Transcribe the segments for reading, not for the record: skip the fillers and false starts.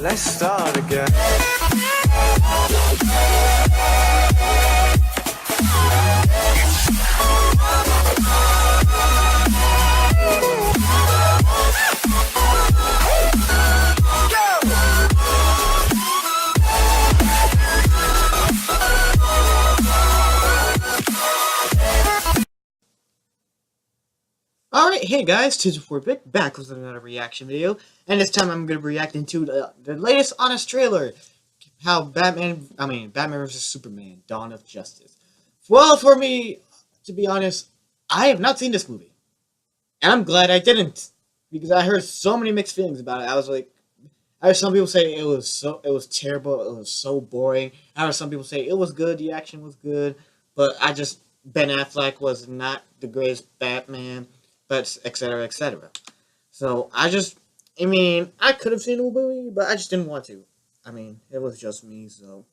Let's start again. Alright, hey guys, Tiz4Bit back with another reaction video, and this time I'm going to be reacting to the latest Honest trailer, how Batman vs. Superman, Dawn of Justice. Well, for me, to be honest, I have not seen this movie, and I'm glad I didn't, because I heard so many mixed feelings about it. I heard some people say it was terrible, it was so boring. I heard some people say it was good, the action was good, but Ben Affleck was not the greatest Batman. But etc. etc. So I could have seen the movie, but I just didn't want to. It was just me. So,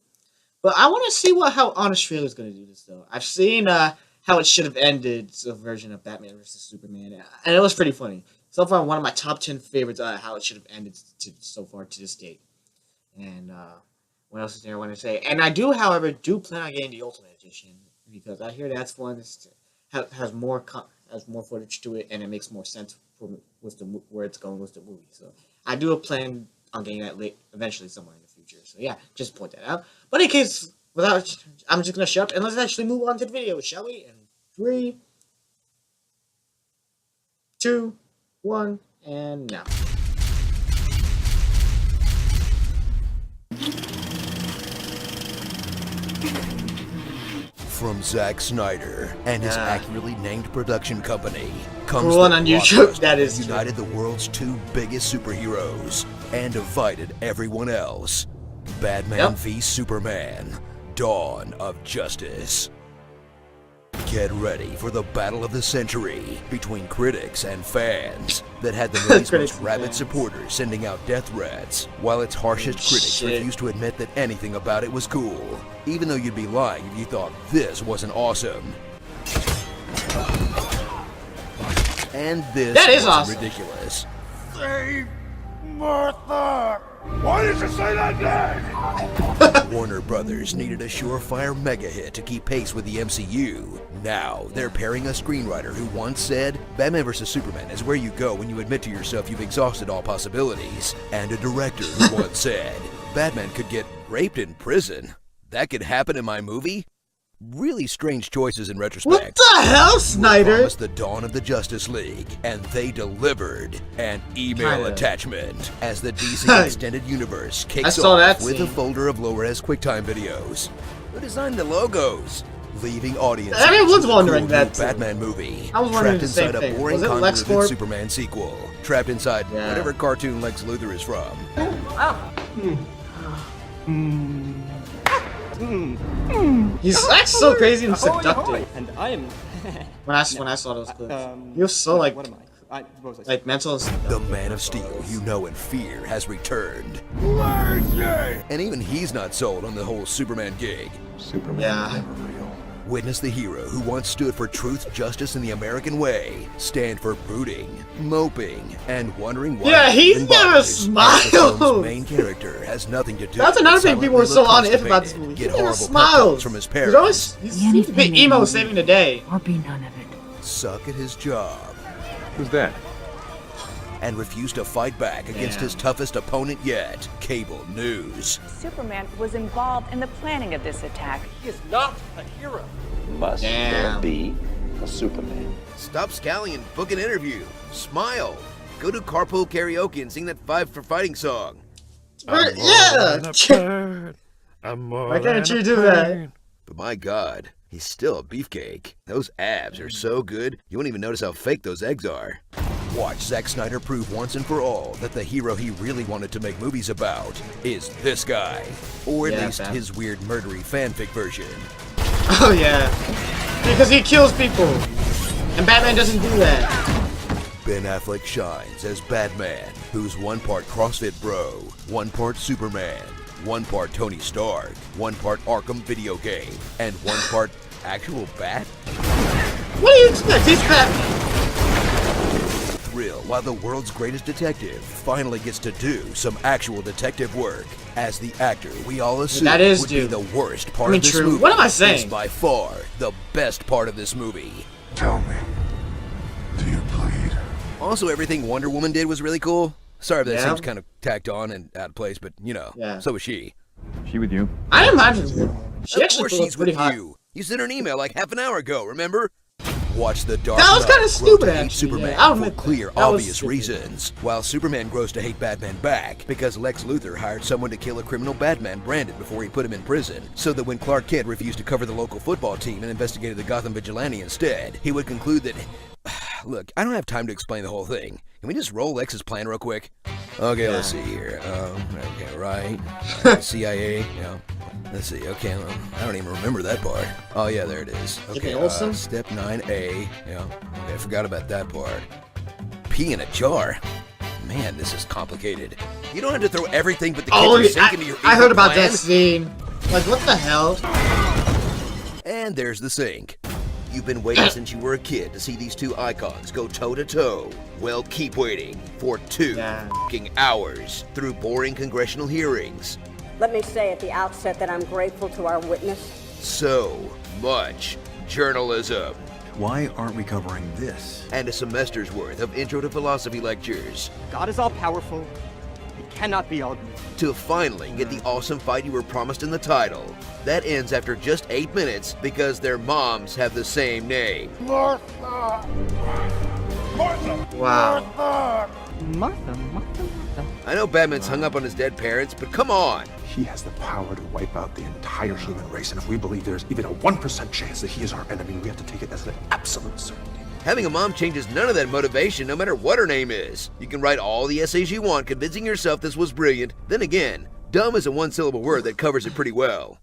but I want to see how Honest Trailer is going to do this though. I've seen how it should have ended, the version of Batman vs Superman, and it was pretty funny. So far, one of my top 10 favorites. How it should have ended so far to this date. And what else is there I want to say? And I do, however, plan on getting the Ultimate Edition because I hear that's one that has more footage to it, and it makes more sense with where it's going with the movie. So I do plan on getting that eventually somewhere in the future. So yeah, just point that out. But in case, I'm just gonna shut up and let's actually move on to the video, shall we? In 3, 2, 1, and now. From Zack Snyder and his accurately named production company comes the one on YouTube that is united the world's two biggest superheroes and divided everyone else. Batman v Superman, Dawn of Justice. Get ready for the battle of the century between critics and fans that had the movie's most rabid supporters sending out death threats, while its harshest critics refused to admit that anything about it was cool, even though you'd be lying if you thought this wasn't awesome. And this is wasn't awesome. Ridiculous. Save Martha! Why did you say that name? Warner Brothers needed a surefire mega hit to keep pace with the MCU. Now, they're pairing a screenwriter who once said, Batman vs. Superman is where you go when you admit to yourself you've exhausted all possibilities. And a director who once said, Batman could get raped in prison. That could happen in my movie? Really strange choices in retrospect. What the hell, Snyder? We promised the dawn of the Justice League, and they delivered an email attachment as the DC Extended Universe kicks off with a folder of low-res QuickTime videos. Who designed the logos? Leaving audiences Everyone's wondering that Batman movie. I was wondering trapped the same inside thing. a boring Was it LexCorp? convoluted Superman sequel. Trapped inside whatever cartoon Lex Luthor is from. He acts so crazy and seductive. And I am. When I saw those clips, he was so like mental. The Man of Steel you know and fear has returned. And even he's not sold on the whole Superman gig. Yeah. Never real. Witness the hero who once stood for truth, justice, and the American way. Stand for brooding, moping, and wondering why. Yeah, he even never bothers. smiles. As the film's main character has nothing to do. That's another with thing people were so on the if about this constipated, movie. Get He never horrible pep smiles. talks from his parents. He's a bit emo, saving the day. Or be none of it. Suck at his job. Who's that? And refuse to fight back against his toughest opponent yet, Cable News. Superman was involved in the planning of this attack. He is not a hero. Must there be a Superman? Stop scowling and book an interview. Smile. Go to carpool karaoke and sing that 5 for Fighting song. Yeah! Why can't you do that? But my God, he's still a beefcake. Those abs are so good, you won't even notice how fake those eggs are. Watch Zack Snyder prove once and for all that the hero he really wanted to make movies about is this guy. Or at least his weird murdery fanfic version. Oh yeah. Because he kills people. And Batman doesn't do that. Ben Affleck shines as Batman, who's one part CrossFit bro, one part Superman, one part Tony Stark, one part Arkham video game, and one part actual bat? What do you expect? He's Batman. thrill while the world's greatest detective finally gets to do some actual detective work. As the actor we all assume that is would due. be the worst part I mean, of this true. movie. What am I is saying? by far the best part of this movie. Tell me, do you bleed? Also, everything Wonder Woman did was really cool. Sorry if that Yeah. seems kind of tacked on and out of place, but you know, Yeah. so was she. She with you? I imagine she Of actually course looked she's pretty with hot. you. You sent her an email like half an hour ago, remember? Watch The Dark That was Knight kinda grow stupid, to hate actually, Superman yeah. I'll for admit that. clear, That was obvious stupid. reasons, while Superman grows to hate Batman back because Lex Luthor hired someone to kill a criminal Batman, Brandon, before he put him in prison, so that when Clark Kent refused to cover the local football team and investigated the Gotham Vigilante instead, he would conclude that... Look, I don't have time to explain the whole thing. Can we just roll Lex's plan real quick? Okay, let's see here. Okay, right. CIA, yeah. Let's see, okay, I don't even remember that part. Oh, yeah, there it is. Okay, Olsen? step 9A, yeah. Okay, I forgot about that part. Pee in a jar? Man, this is complicated. You don't have to throw everything but the Oh, kitchen sink into your I heard evil about plan. that scene. Like, what the hell? And there's the sink. You've been waiting since you were a kid to see these two icons go toe-to-toe. Well, keep waiting for 2 Yeah. f***ing hours through boring congressional hearings. Let me say at the outset that I'm grateful to our witness. So much journalism. Why aren't we covering this? And a semester's worth of intro to philosophy lectures. God is all powerful. He cannot be outdone. To finally get the awesome fight you were promised in the title. That ends after just 8 minutes because their moms have the same name. Martha! Martha! Wow. Martha! Martha. I know Batman's hung up on his dead parents, but come on. He has the power to wipe out the entire human race, and if we believe there's even a 1% chance that he is our enemy, we have to take it as an absolute certainty. Having a mom changes none of that motivation, no matter what her name is. You can write all the essays you want, convincing yourself this was brilliant. Then again, dumb is a one-syllable word that covers it pretty well.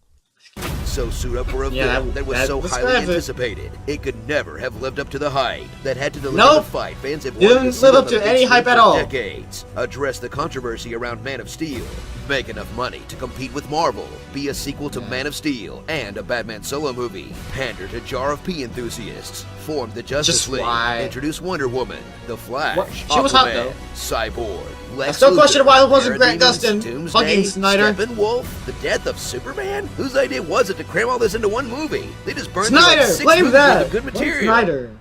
So suit up for a Yeah, film that was that so describes highly it. anticipated. It could never have lived up to the hype that had to deliver Nope. the fight fans have Didn't wanted to see live on up the to big any screen hype at for all. decades. Address the controversy around Man of Steel. Make enough money to compete with Marvel. Be a sequel to Man of Steel and a Batman solo movie. Pander to Jar of Pee enthusiasts. Form the Justice Just League. why? Introduce Wonder Woman, The Flash, What? She was hot, Aquaman, though. Cyborg, Lex still question Luthor, why it wasn't Grant Parademons, Gustin Doomsday, fucking Snyder. Steppenwolf, the death of Superman? Whose idea was it to cram all this into one movie? They just burned through Snyder! like 6 Blame movies that! worth of good Blame material. Snyder.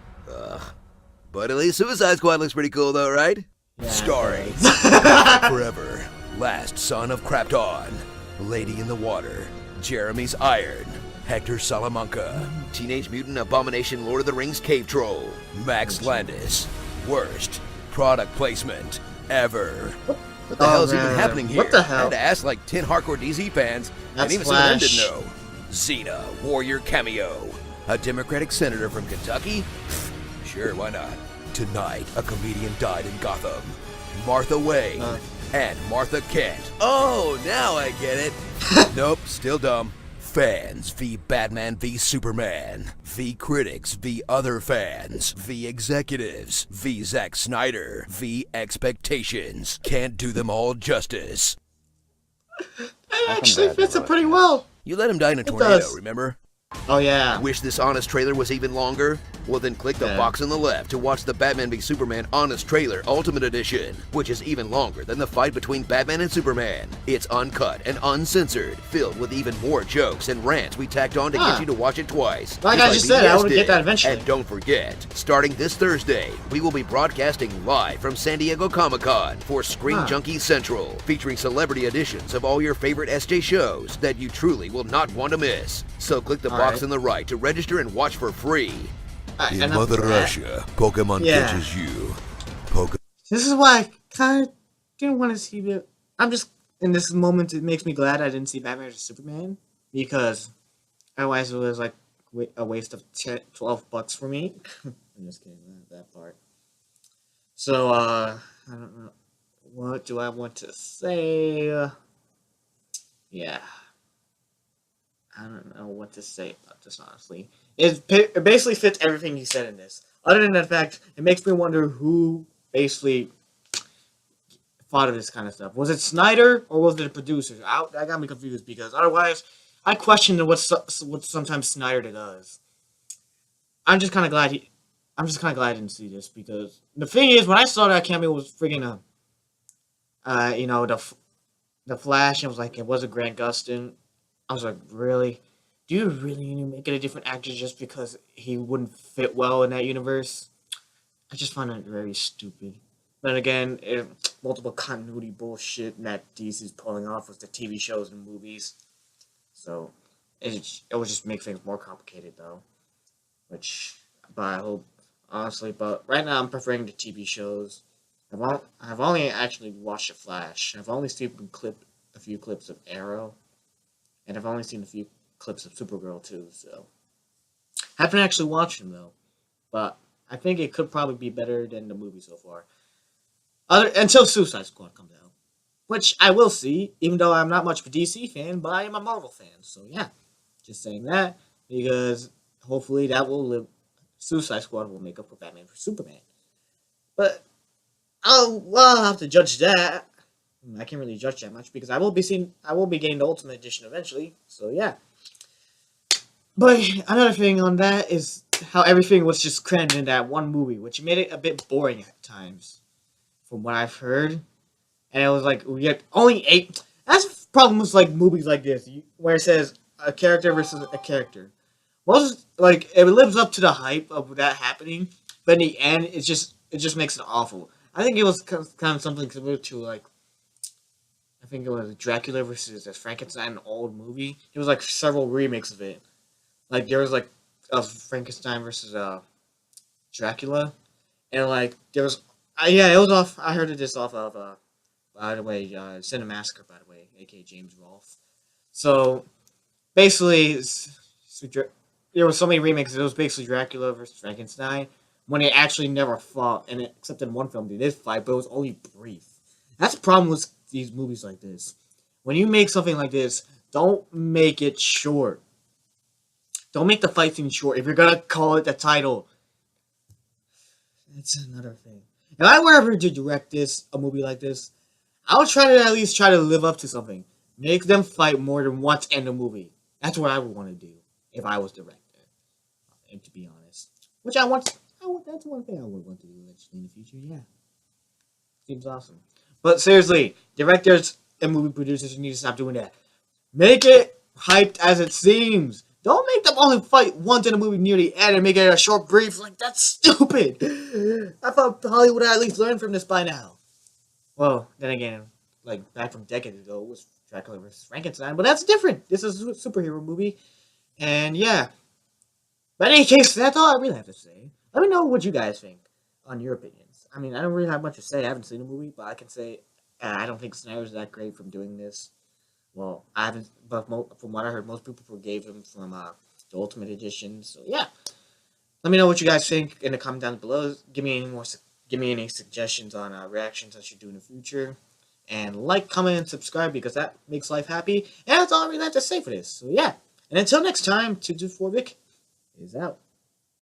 But at least Suicide Squad looks pretty cool though, right? Yeah, Starring Forever, Last Son of Krypton, Lady in the Water, Jeremy's Iron, Hector Salamanca, Teenage Mutant Abomination Lord of the Rings Cave Troll, Max Landis. Worst product placement ever. What the Oh, hell is even man. happening here? What the I hell? had to ask like 10 hardcore DC fans, and That's even some of them Flash. didn't know. Xena, Warrior Cameo, a Democratic senator from Kentucky? Sure, why not? Tonight, a comedian died in Gotham. Martha Wayne and Martha Kent. Oh, now I get it. Nope, still dumb. Fans v Batman v Superman. V critics v other fans. V executives. V Zack Snyder. V expectations. Can't do them all justice. It actually fits it pretty well. You let him die in a tornado, does. remember? Oh yeah. Wish this honest trailer was even longer? Well then click the Yeah. box on the left to watch the Batman v Superman Honest Trailer Ultimate Edition, which is even longer than the fight between Batman and Superman. It's uncut and uncensored, filled with even more jokes and rants we tacked on to Huh. get you to watch it twice. Like just I just said, I BTS would get did. that eventually. And don't forget, starting this Thursday, we will be broadcasting live from San Diego Comic-Con for Screen Huh. Junkies Central, featuring celebrity editions of all your favorite SJ shows that you truly will not want to miss. So click the All box right. on the right to register and watch for free. Alright, In enough Mother of that. Russia, Pokemon Yeah. catches you. Pokemon. This is why I kind of didn't want to see the. I'm just in this moment. It makes me glad I didn't see Batman vs Superman because otherwise it was like a waste of $12 for me. I'm just kidding. That part. So I don't know. What do I want to say? Yeah. I don't know what to say about this, honestly. It basically fits everything he said in this. Other than that fact, it makes me wonder who basically thought of this kind of stuff. Was it Snyder or was it the producers? That got me confused because otherwise, I question what sometimes Snyder does. I'm just kind of glad I'm just kind of glad I didn't see this because the thing is, when I saw that cameo was friggin' you know, the Flash, and it was like it wasn't Grant Gustin. I was like, really? Do you really need to make it a different actor just because he wouldn't fit well in that universe? I just find it very stupid. Then again, multiple continuity bullshit that DC's pulling off with the TV shows and movies. So it would just make things more complicated though. But I hope, honestly, but right now I'm preferring the TV shows. I've only actually watched The Flash. I've only seen a few clips of Arrow. And I've only seen a few clips of Supergirl too, so I haven't actually watched them though. But I think it could probably be better than the movie so far. Until Suicide Squad comes out. Which I will see, even though I'm not much of a DC fan, but I am a Marvel fan. So yeah. Just saying that. Because hopefully Suicide Squad will make up for Batman v Superman. But I'll have to judge that. I can't really judge that much because I will be getting the Ultimate Edition eventually. So yeah. But another thing on that is how everything was just crammed in that one movie, which made it a bit boring at times, from what I've heard. And it was like we had only 8. That's the problem with like movies like this, where it says a character versus a character. Most like it lives up to the hype of that happening, but in the end, it just makes it awful. I think it was kind of something similar to like. I think it was Dracula versus Frankenstein, an old movie. It was like several remakes of it. Like there was like a Frankenstein versus Dracula, and like there was it was off. I heard this off of by the way Cinemassacre, by the way, aka James Rolfe. So basically, there was so many remakes. It was basically Dracula versus Frankenstein when they actually never fought, and except in one film they did fight, but it was only brief. That's the problem with these movies like this. When you make something like this, don't make it short. Don't make the fight scene short. If you're gonna call it the title, that's another thing. If I were ever to direct a movie like this, I would try to at least try to live up to something. Make them fight more than once in the movie. That's what I would want to do if I was director. And to be honest, that's one thing I would want to do in the future. Yeah, seems awesome. But seriously, directors and movie producers need to stop doing that. Make it hyped as it seems. Don't make them only fight once in a movie near the end and make it a short brief. Like, that's stupid. I thought Hollywood had at least learned from this by now. Well, then again, like back from decades ago, it was Dracula vs. Frankenstein. But that's different. This is a superhero movie. And yeah. But in any case, that's all I really have to say. Let me know what you guys think on your opinions. I mean, I don't really have much to say. I haven't seen the movie, but I can say I don't think Snyder's that great from doing this. Well, I haven't, but from what I heard, most people forgave him from the Ultimate Edition. So yeah, let me know what you guys think in the comment down below. Give me any suggestions on reactions I should do in the future, and like, comment, and subscribe because that makes life happy. And that's all I really have to say for this. So yeah, and until next time, 224Vic is out.